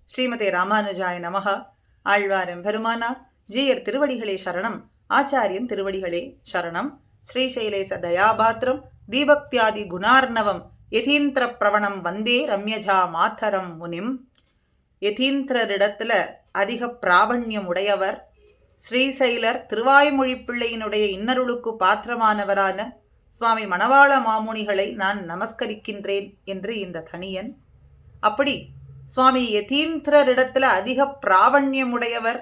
ஸ்ரீமதே ராமானுஜாய நமஹ. ஆழ்வார் எம்பெருமானார் ஜீயர் திருவடிகளே சரணம். ஆச்சாரியன் திருவடிகளே சரணம். ஸ்ரீசைலேச தயாபாத்திரம் தீபக்தியாதி குணார்ணவம் யதீந்திர பிரவணம் வந்தே ரம்யஜா மாத்தரம் முனிம். யதீந்திரரிடத்துல அதிக பிராபண்யம் உடையவர், ஸ்ரீசைலர் திருவாய்மொழி பிள்ளையினுடைய இன்னருளுக்கு பாத்திரமானவரான சுவாமி மணவாள மாமுனிகளை நான் நமஸ்கரிக்கின்றேன் என்று இந்த தனியன். அப்படி சுவாமி யதீந்திரரிடத்துல அதிக பிராவண்யமுடையவர்,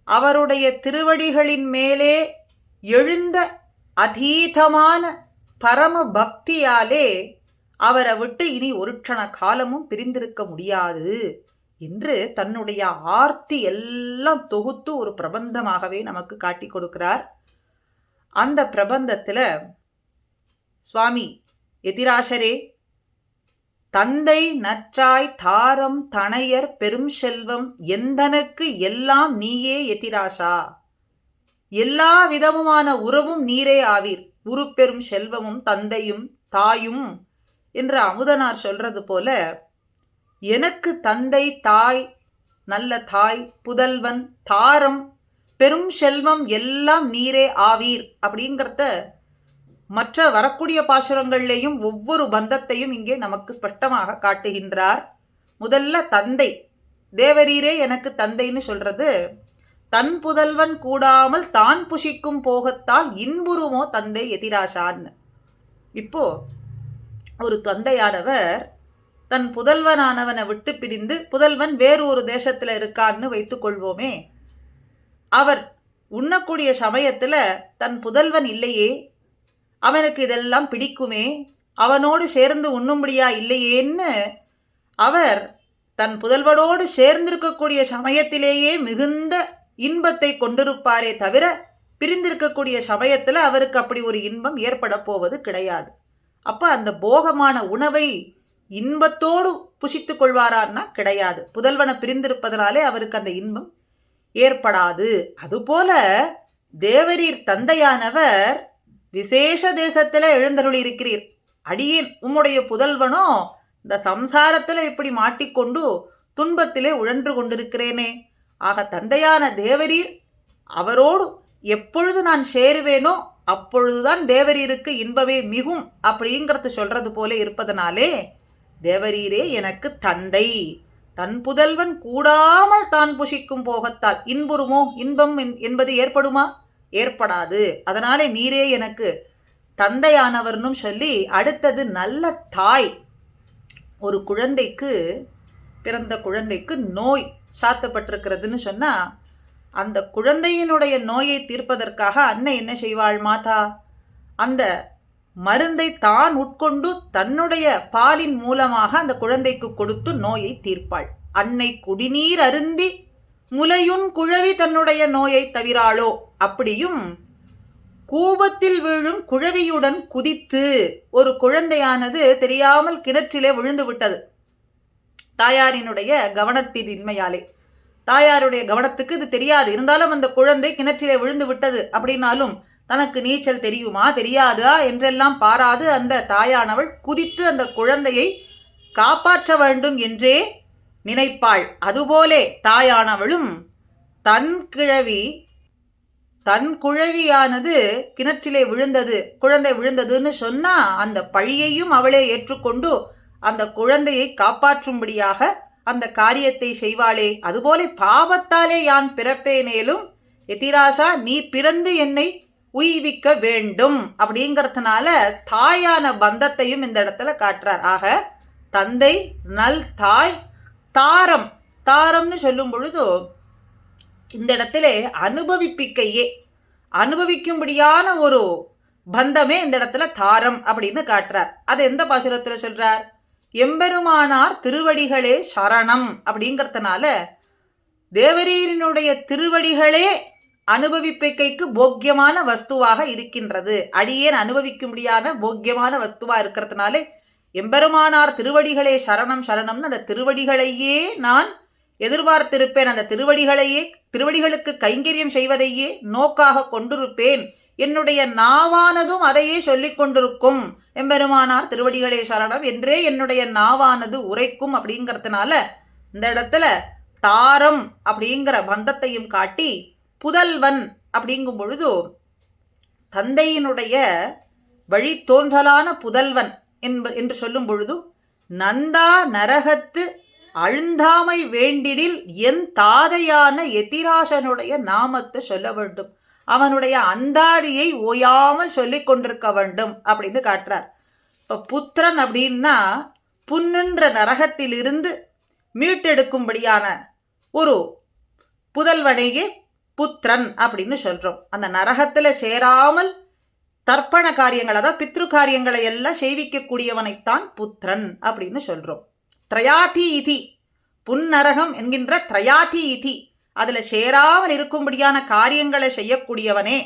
அவருடைய திருவடிகளின் மேலே எழுந்த அதீதமான பரம பக்தியாலே அவரை விட்டு இனி ஒரு க்ஷண காலமும் பிரிந்திருக்க முடியாது என்று தன்னுடைய ஆர்த்தி எல்லாம் தொகுத்து ஒரு பிரபந்தமாகவே நமக்கு காட்டி கொடுக்கிறார். அந்த பிரபந்தத்துல சுவாமி எதிராசரே, தந்தை நற்றாய் தாரம் தனையர் பெரும் செல்வம் எந்தனுக்கு எல்லாம் நீயே எதிராசா, எல்லா விதமுமான உறவும் நீரே ஆவீர், உருப்பெரும் செல்வமும் தந்தையும் தாயும் என்று அமுதனார் சொல்றது போல, எனக்கு தந்தை தாய், நல்ல தாய், புதல்வன், தாரம், பெரும் செல்வம் எல்லாம் நீரே ஆவீர் அப்படிங்கிறத மற்ற வரக்கூடிய பாசுரங்கள்லேயும் ஒவ்வொரு பந்தத்தையும் இங்கே நமக்கு ஸ்பஷ்டமாக காட்டுகின்றார். முதல்ல தந்தை, தேவரீரே எனக்கு தந்தைன்னு சொல்றது, தன் புதல்வன் கூடாமல் தான் புஷிக்கும் போகத்தால் இன்புறுமோ தந்தை எதிராசான்னு. இப்போ ஒரு தந்தையானவர் தன் புதல்வனானவனை விட்டு பிரிந்து, புதல்வன் வேறு ஒரு தேசத்துல இருக்கான்னு வைத்துக் கொள்வோமே, அவர் உண்ணக்கூடிய சமயத்துல தன் புதல்வன் இல்லையே, அவனுக்கு இதெல்லாம் பிடிக்குமே, அவனோடு சேர்ந்து உண்ணும்படியா இல்லையேன்னு அவர் தன் புதல்வனோடு சேர்ந்திருக்கக்கூடிய சமயத்திலேயே மிகுந்த இன்பத்தை கொண்டிருப்பாரே தவிர, பிரிந்திருக்கக்கூடிய சமயத்தில் அவருக்கு அப்படி ஒரு இன்பம் ஏற்பட போவது கிடையாது. அப்போ அந்த போகமான உணவை இன்பத்தோடு புசித்து கொள்வாரான்னா கிடையாது. புதல்வனை பிரிந்திருப்பதனாலே அவருக்கு அந்த இன்பம் ஏற்படாது. அதுபோல தேவரீர் தந்தையானவர் விசேஷ தேசத்துல எழுந்தருளி இருக்கிறீர். அடியேன் உம்முடைய புதல்வனோ இந்த சம்சாரத்துல இப்படி மாட்டிக்கொண்டு துன்பத்திலே உழன்று கொண்டிருக்கிறேனே. ஆக தந்தையான தேவரீர், அவரோடு எப்பொழுது நான் சேருவேனோ அப்பொழுதுதான் தேவரீருக்கு இன்பமே மிகும் அப்படிங்கிறது சொல்றது போல இருப்பதனாலே, தேவரீரே எனக்கு தந்தை, தன் புதல்வன் கூடாமல் தான் புஷிக்கும் போகத்தால் இன்புறுமோ, இன்பம் என்பது ஏற்படுமா? ஏற்படாது. அதனாலே நீரே எனக்கு தந்தையானவர்னும் சொல்லி, அடுத்தது நல்ல தாய். ஒரு குழந்தைக்கு, பிறந்த குழந்தைக்கு நோய் சாத்தப்பட்டிருக்கிறதுன்னு சொன்னா, அந்த குழந்தையினுடைய நோயை தீர்ப்பதற்காக அன்னை என்ன செய்வாள்? மாதா அந்த மருந்தை தான் உட்கொண்டு தன்னுடைய பாலின் மூலமாக அந்த குழந்தைக்கு கொடுத்து நோயை தீர்ப்பாள். அன்னை குடிநீர் அருந்தி முலையுன் குழவி தன்னுடைய நோயை தவிராளோ. அப்படியும் கூபத்தில் வீழும் குழவியுடன் குதித்து, ஒரு குழந்தையானது தெரியாமல் கிணற்றிலே விழுந்து விட்டது. தாயாரினுடைய கவனத்தின் இன்மையாலே, தாயாருடைய கவனத்துக்கு இது தெரியாது, இருந்தாலும் அந்த குழந்தை கிணற்றிலே விழுந்து விட்டது அப்படின்னாலும் தனக்கு நீச்சல் தெரியுமா தெரியாதா என்றெல்லாம் பாராது அந்த தாயானவள் குதித்து அந்த குழந்தையை காப்பாற்ற வேண்டும் என்றே நினைப்பாள். அதுபோலே தாயானவளும் தன் குழவியானது கிணற்றிலே விழுந்தது, குழந்தை விழுந்ததுன்னு சொன்னா அந்த பழியையும் அவளே ஏற்றுக்கொண்டு அந்த குழந்தையை காப்பாற்றும்படியாக அந்த காரியத்தை செய்வாளே. அதுபோல பாவத்தாலே யான் பிறப்பேனேலும் எதிராசா நீ பிறந்து என்னை உய்விக்க வேண்டும் அப்படிங்கிறதுனால தாயான பந்தத்தையும் இந்த இடத்துல காட்டுறார். ஆக தந்தை, நல் தாய், தாரம். தாரம்னு சொல்லும் பொழுது இந்த இடத்திலே அனுபவிப்பிக்கையே, அனுபவிக்கும்படியான ஒரு பந்தமே இந்த இடத்துல தாரம் அப்படின்னு காட்டுறார். அது எந்த பாசுரத்துல சொல்றார்? எம்பெருமானார் திருவடிகளே சரணம் அப்படிங்கிறதுனால தேவரீரினுடைய திருவடிகளே அனுபவிப்பிக்கைக்கு போக்கியமான வஸ்துவாக இருக்கின்றது. அடியேன் அனுபவிக்கும்படியான போக்கியமான வஸ்துவா இருக்கிறதுனாலே எம்பெருமானார் திருவடிகளே சரணம் சரணம்னு அந்த திருவடிகளையே நான் எதிர்பார்த்திருப்பேன். அந்த திருவடிகளுக்கு கைங்கரியம் செய்வதையே நோக்காக கொண்டிருப்பேன். என்னுடைய நாவானதும் அதையே சொல்லிக் கொண்டிருக்கும். எம்பெருமானார் திருவடிகளே சரணம் என்றே என்னுடைய நாவானது உரைக்கும் அப்படிங்கிறதுனால இந்த இடத்துல தாரம் அப்படிங்கிற பந்தத்தையும் காட்டி புதல்வன் அப்படிங்கும் பொழுது தந்தையினுடைய வழித்தோன்றலான புதல்வன் என்று சொல்லும் பொழுது நந்தா நரகத்து அழுந்தாமை வேண்டிடில் என் தாதையான எதிராசனுடைய நாமத்தை சொல்ல வேண்டும், அவனுடைய அந்தாதியை ஓயாமல் சொல்லிக் கொண்டிருக்க வேண்டும் அப்படின்னு காட்டுறார். இப்போ புத்திரன் அப்படின்னா புன்னுன்ற நரகத்திலிருந்து மீட்டெடுக்கும்படியான ஒரு புதல்வனையே புத்திரன் அப்படின்னு சொல்றோம். அந்த நரகத்துல சேராமல் தர்ப்பண காரியங்கள், அதாவது பித்ரு காரியங்களை எல்லாம் செய்விக்கக்கூடியவனைத்தான் புத்திரன் அப்படின்னு சொல்றோம். திரயாதி இதி, புன்னரகம் என்கின்ற திரயாதி இதி, அதுல சேராமல் இருக்கும்படியான காரியங்களை செய்யக்கூடியவனே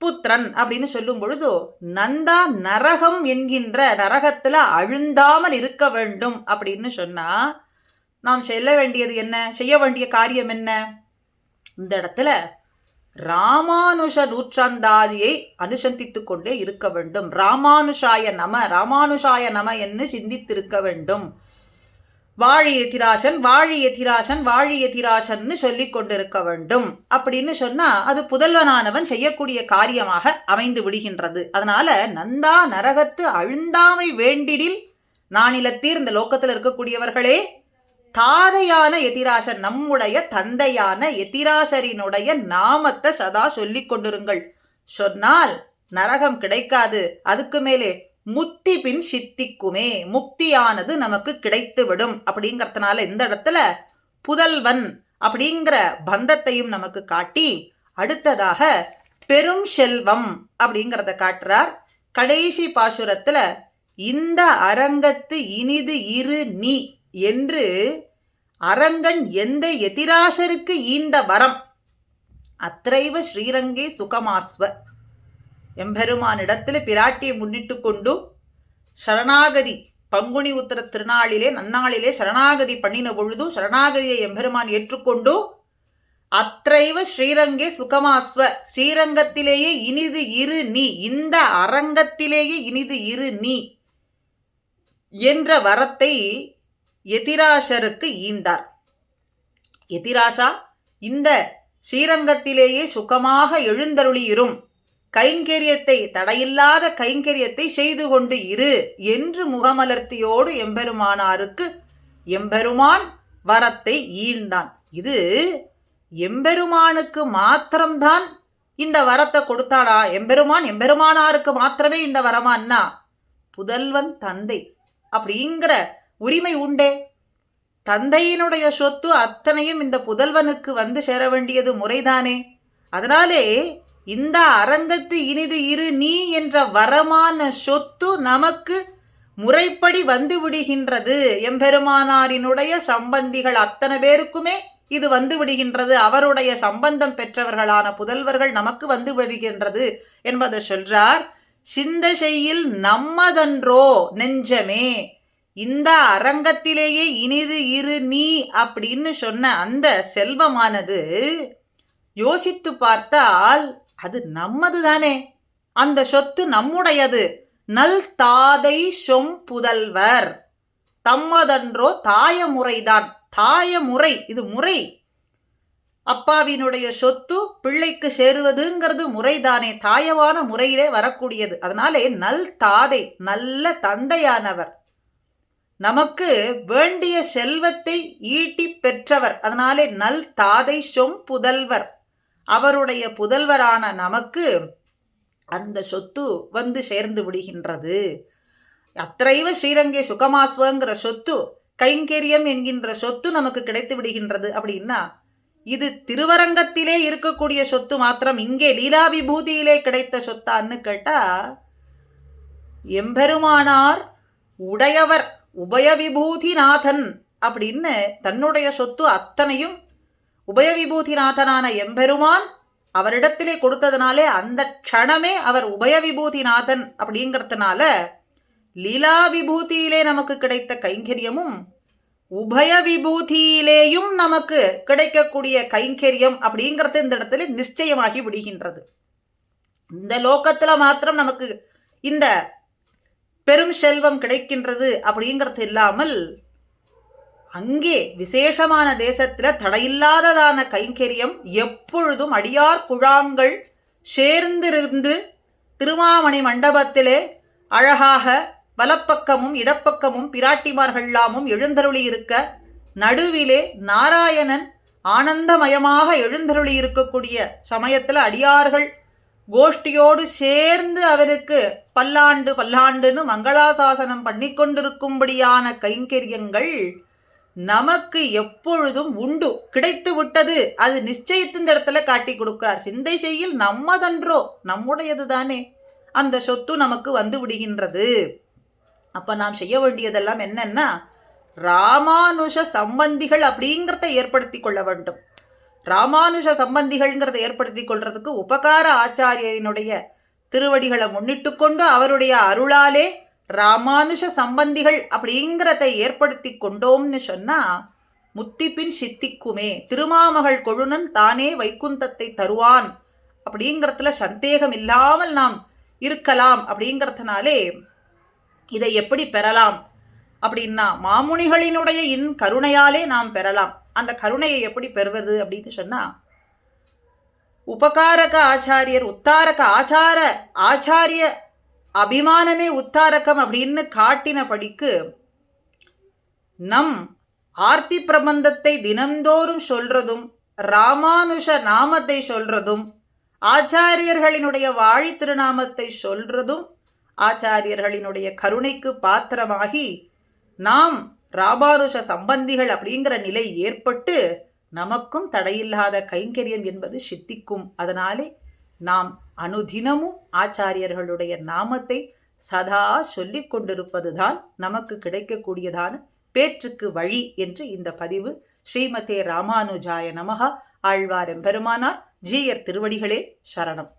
புத்திரன் அப்படின்னு சொல்லும் பொழுது நந்தா நரகம் என்கின்ற நரகத்துல அழுந்தாமல் இருக்க வேண்டும் அப்படின்னு சொன்னா நாம் செய்ய வேண்டியது என்ன, செய்ய வேண்டிய காரியம் என்ன? இந்த இடத்துல ராமானுஷ நூற்றாந்தாதியை அனுசந்தித்துக் கொண்டே இருக்க வேண்டும். ராமானுஷாய நம என்று சிந்தித்திருக்க வேண்டும். வாழி எதிராசன் வாழி எதிராசன் வாழி எதிராசன்னு சொல்லிக் கொண்டிருக்க வேண்டும் அப்படின்னு சொன்னா அது புதல்வனானவன் செய்யக்கூடிய காரியமாக அமைந்து விடுகின்றது. அதனால நந்தா நரகத்து அழுந்தாமை வேண்டிடில் நானிலத்தீர், இந்த லோக்கத்தில் இருக்கக்கூடியவர்களே, தாதையான எதிராசன், நம்முடைய தந்தையான எதிராசரினுடைய நாமத்தை சதா சொல்லிக் கொண்டிருங்கள். சொன்னால் நரகம் கிடைக்காது, அதுக்கு மேலே முக்தி பின் சித்திக்குமே, முக்தியானது நமக்கு கிடைத்து விடும். அப்படிங்கறதுனால இந்த இடத்துல புதல்வன் அப்படிங்கிற பந்தத்தையும் நமக்கு காட்டி அடுத்ததாக பெரும் செல்வம் அப்படிங்கிறத காட்டுறார். கடைசி பாசுரத்துல இந்த அரங்கத்து இனிது இரு நீ என்று அரங்கன் எந்த எதிராசருக்கு ஈந்த வரம் அத்ரைவ ஸ்ரீரங்கே சுகமாஸ்வ, எம்பெருமானிடத்தில் பிராட்டியை முன்னிட்டு கொண்டு சரணாகதி பங்குனி உத்தர திருநாளிலே நன்னாளிலே சரணாகதி பண்ணின பொழுது சரணாகதியை எம்பெருமான் ஏற்றுக்கொண்டு அத்ரைவ ஸ்ரீரங்கே சுகமாஸ்வ, ஸ்ரீரங்கத்திலேயே இனிது இரு நீ, இந்த அரங்கத்திலேயே இனிது இரு நீ என்ற வரத்தை எதிராசருக்கு ஈந்தார். எதிராசா, இந்த ஸ்ரீரங்கத்திலேயே சுகமாக எழுந்தருளியிரும், கைங்கரியத்தை தடையில்லாத கைங்கரியத்தை செய்து கொண்டு இரு என்று முகமலர்த்தியோடு எம்பெருமானாருக்கு எம்பெருமான் வரத்தை ஈழ்ந்தான். இது எம்பெருமானுக்கு மாத்திரம்தான் இந்த வரத்தை கொடுத்தாடா? எம்பெருமானாருக்கு மாத்திரமே இந்த வரமான்னா புதல்வன் தந்தை அப்படிங்கிற உரிமை உண்டே. தந்தையினுடைய சொத்து அத்தனையும் இந்த புதல்வனுக்கு வந்து சேர வேண்டியது முறைதானே. அதனாலே இந்த அரங்கத்து இனிது இரு நீ என்ற வரமான சொத்து நமக்கு முறைப்படி வந்து விடுகின்றது. எம்பெருமானாரினுடைய சம்பந்திகள் அத்தனை பேருக்குமே இது வந்து விடுகின்றது. அவருடைய சம்பந்தம் பெற்றவர்களான புதல்வர்கள் நமக்கு வந்து விடுகின்றது என்பதை சொல்றார். சிந்தசையில் நம்மதன்றோ நெஞ்சமே, இந்த அரங்கத்திலேயே இனிது இரு நீ அப்படின்னு சொன்ன அந்த செல்வமானது யோசித்து பார்த்தால் அது நம்மது தானே, அந்த சொத்து நம்முடையது. நல் தாதை சொம் புதல்வர் தம்மதன்றோ, தாயமுறைதான். தாயமுறை, இது முறை. அப்பாவினுடைய சொத்து பிள்ளைக்கு சேருவதுங்கிறது முறைதானே, தாயவான முறையிலே வரக்கூடியது. அதனாலே நல் தாதை, நல்ல தந்தையானவர், நமக்கு வேண்டிய செல்வத்தை ஈட்டி பெற்றவர். அதனாலே நல் தாதை சொம் புதல்வர், அவருடைய புதல்வரான நமக்கு அந்த சொத்து வந்து சேர்ந்து விடுகின்றது. அத்ரைவ ஸ்ரீரங்கே சுகமாஸ்வங்கிற சொத்து, கைங்கரியம் என்கின்ற சொத்து நமக்கு கிடைத்து விடுகின்றது. அப்படின்னா இது திருவரங்கத்திலே இருக்கக்கூடிய சொத்து மாத்திரம், இங்கே லீலா விபூதியிலே கிடைத்த சொத்தான்னு கேட்டா எம்பெருமானார் உடையவர் உபயவிபூதிநாதன் அப்படின்னு தன்னுடைய சொத்து அத்தனையும் உபயவிபூதிநாதனான எம்பெருமான் அவரிடத்திலே கொடுத்ததுனாலே அந்த க்ஷணமே அவர் உபயவிபூதிநாதன் அப்படிங்கிறதுனால லீலா விபூதியிலே நமக்கு கிடைத்த கைங்கரியமும் உபய விபூதியிலேயும் நமக்கு கிடைக்கக்கூடிய கைங்கரியம் அப்படிங்கிறது இந்த இடத்துல நிச்சயமாகி விடுகின்றது. இந்த லோகத்துல மாத்திரம் நமக்கு இந்த பெரும் செல்வம் கிடைக்கின்றது அப்படிங்கிறது இல்லாமல் அங்கே விசேஷமான தேசத்துல தடையில்லாததான கைங்கரியம் எப்பொழுதும் அடியார் குழாங்கள் சேர்ந்திருந்து திருமாமணி மண்டபத்திலே அழகாக வலப்பக்கமும் இடப்பக்கமும் பிராட்டிமார்கள்லாமும் எழுந்தருளி இருக்க, நடுவிலே நாராயணன் ஆனந்தமயமாக எழுந்தருளி இருக்கக்கூடிய சமயத்துல அடியார்கள் கோஷ்டியோடு சேர்ந்து அவருக்கு பல்லாண்டு பல்லாண்டுன்னு மங்களாசாசனம் பண்ணி கொண்டிருக்கும்படியான கைங்கரியங்கள் நமக்கு எப்பொழுதும் உண்டு, கிடைத்து விட்டது. அது நிச்சயித்து இந்த இடத்துல காட்டி கொடுக்கிறார். சிந்தை செய்யில் நம்மதன்றோ, நம்முடையது தானே, அந்த சொத்து நமக்கு வந்து விடுகின்றது. அப்ப நாம் செய்ய வேண்டியதெல்லாம் என்னன்னா, ராமானுஷ சம்பந்திகள் அப்படிங்கிறத ஏற்படுத்தி கொள்ள வேண்டும். ராமானுஷ சம்பந்திகள்ங்கிறத ஏற்படுத்தி கொள்றதுக்கு உபகார ஆச்சாரியனுடைய திருவடிகளை முன்னிட்டு கொண்டு அவருடைய அருளாலே ராமானுஷ சம்பந்திகள் அப்படிங்கிறத ஏற்படுத்தி கொண்டோம்னு சொன்னா முத்திப்பின் சித்திக்குமே. திருமாமகள் கொழுனன் தானே வைகுந்தத்தை தருவான் அப்படிங்கிறதுல சந்தேகம் இல்லாமல் நாம் இருக்கலாம். அப்படிங்கிறதுனாலே இதை எப்படி பெறலாம் அப்படின்னா, மாமுனிகளினுடைய கருணையாலே நாம் பெறலாம். அந்த கருணையை எப்படி பெறுவது அப்படின்னு சொன்னா, உபகாரக ஆச்சாரியர் உத்தாரக ஆச்சாரிய அபிமானமே உத்தாரகம் அப்படின்னு காட்டினபடிக்கு நம் ஆர்த்தி பிரபந்தத்தை தினந்தோறும் சொல்றதும், ராமானுஷ நாமத்தை சொல்றதும், ஆச்சாரியர்களினுடைய வாழி திருநாமத்தை சொல்றதும் ஆச்சாரியர்களினுடைய கருணைக்கு பாத்திரமாகி நாம் ராமானுஷ சம்பந்திகள் அப்படிங்கிற நிலை ஏற்பட்டு நமக்கும் தடையில்லாத கைங்கரியம் என்பது சித்திக்கும். அதனாலே நாம் அனுதினமும் ஆச்சாரியர்களுடைய நாமத்தை சதா சொல்லிக் கொண்டிருப்பதுதான் நமக்கு கிடைக்கக்கூடியதான பேற்றுக்கு வழி என்று இந்த பதிவு. ஸ்ரீமதே ராமானுஜாய நமஹ. ஆழ்வார் எம்பெருமானார் ஜீயர் திருவடிகளே சரணம்.